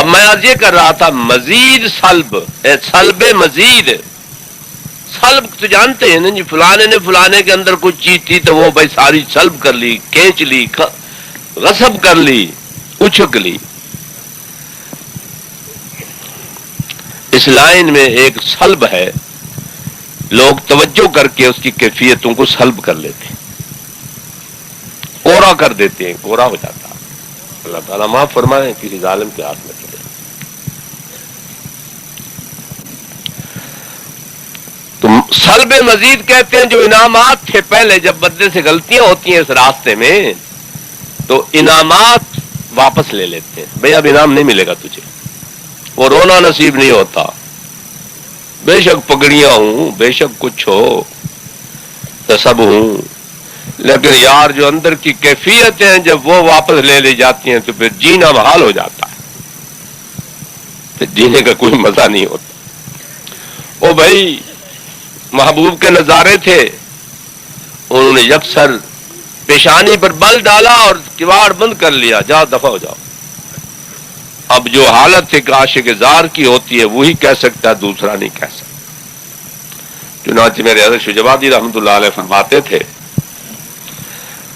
اب میں آج یہ کر رہا تھا مزید سلب مزید سلب تو جانتے ہیں نا جی، فلانے نے فلانے کے اندر کچھ چیز تھی تو وہ بھائی ساری سلب کر لی، کھینچ لی، غصب کر لی، اچھک لی. اس لائن میں ایک سلب ہے، لوگ توجہ کر کے اس کی کیفیتوں کو سلب کر لیتے ہیں، کورا کر دیتے ہیں، کورا ہو جاتا. اللہ تعالیٰ معاف فرمائے کسی ظالم کے ہاتھ میں چلے. تو سلب مزید کہتے ہیں جو انعامات تھے پہلے، جب بندے سے غلطیاں ہوتی ہیں اس راستے میں تو انعامات واپس لے لیتے ہیں. بھئی اب انعام نہیں ملے گا تجھے، وہ رونا نصیب نہیں ہوتا. بے شک پگڑیاں ہوں، بے شک کچھ ہو تو سب ہوں، لیکن یار جو اندر کی کیفیت ہیں جب وہ واپس لے لی جاتی ہیں تو پھر جینا محال ہو جاتا ہے، پھر جینے کا کوئی مزہ نہیں ہوتا. او بھائی محبوب کے نظارے تھے، انہوں نے یکسر پیشانی پر بل ڈالا اور کواڑ بند کر لیا، جاؤ دفع ہو جاؤ. اب جو حالت ایک عاشق زار کی ہوتی ہے وہی کہہ سکتا ہے، دوسرا نہیں کہہ سکتا. چنانچہ میرے حضرت شجابادی رحمۃ اللہ علیہ فرماتے تھے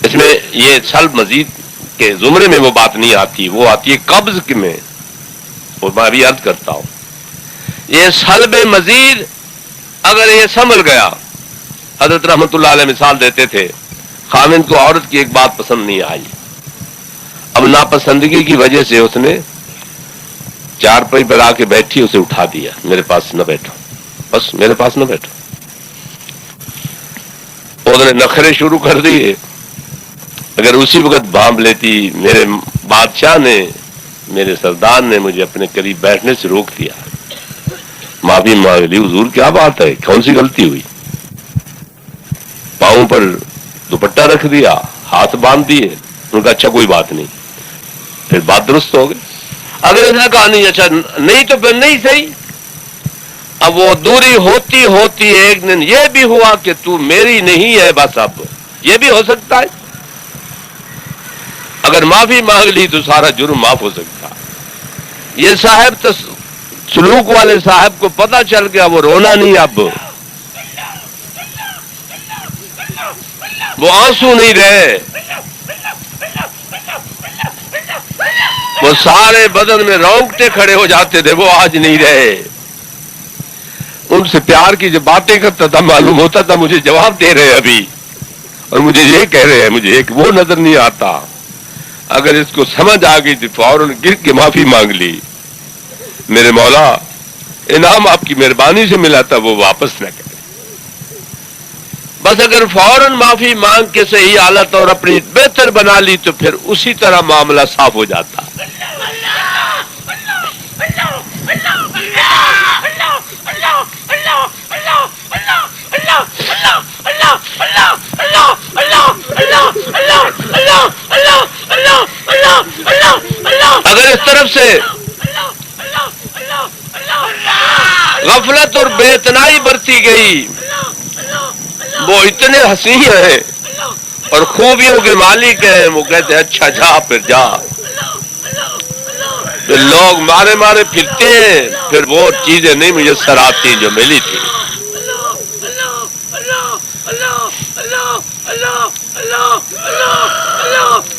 اس میں یہ سلب مزید کے زمرے میں وہ بات نہیں آتی، وہ آتی ہے قبض میں. اور میں ابھی عرض کرتا ہوں یہ سلب مزید اگر یہ سنبھل گیا، حضرت رحمۃ اللہ علیہ مثال دیتے تھے، خاوند کو عورت کی ایک بات پسند نہیں آئی، اب ناپسندگی کی وجہ سے اس نے چار پائی پر آ کے بیٹھی، اسے اٹھا دیا، میرے پاس نہ بیٹھو، بس میرے پاس نہ بیٹھو. اس نے نخرے شروع کر دیے. اگر اسی وقت بھانپ لیتی، میرے بادشاہ نے، میرے سردار نے مجھے اپنے قریب بیٹھنے سے روک دیا، معافی مانگ لی. حضور کیا بات ہے، کون سی غلطی ہوئی؟ پاؤں پر دوپٹہ رکھ دیا، ہاتھ باندھ دیے. ان کا اچھا کوئی بات نہیں، پھر بات درست ہو گئی. اگر اس نے کہا نہیں اچھا نہیں تو پھر نہیں صحیح. اب وہ دوری ہوتی ہوتی ایک دن یہ بھی ہوا کہ تو میری نہیں ہے، بس اب یہ بھی ہو سکتا ہے. اگر معافی مانگ لی تو سارا جرم معاف ہو سکتا. یہ صاحب سلوک والے صاحب کو پتہ چل گیا، وہ رونا نہیں، اب وہ آنسو نہیں رہے، وہ سارے بدن میں رونگٹے کھڑے ہو جاتے تھے، وہ آج نہیں رہے. ان سے پیار کی جو باتیں کرتا تھا معلوم ہوتا تھا مجھے جواب دے رہے ابھی، اور مجھے یہ کہہ رہے ہیں، مجھے ایک وہ نظر نہیں آتا. اگر اس کو سمجھ آ گئی تو فوراً گر کے معافی مانگ لی. میرے مولا انعام آپ کی مہربانی سے ملا تھا، وہ واپس نہ کرے. بس اگر فوراً معافی مانگ کے صحیح حالت اور اپنی بہتر بنا لی تو پھر اسی طرح معاملہ صاف ہو جاتا. اگر اس طرف سے غفلت اور بے اتنائی برتی گئی، وہ اتنے حسین ہیں اور خوبیوں کے مالک ہیں، وہ کہتے ہیں اچھا جا، پھر جا. پھر لوگ مارے مارے پھرتے ہیں، پھر وہ چیزیں نہیں میسر آتی جو ملی تھی.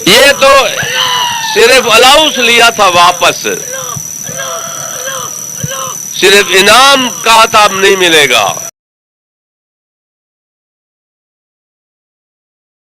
یہ تو صرف الاؤنس لیا تھا واپس، صرف انعام کہا تھا اب نہیں ملے گا.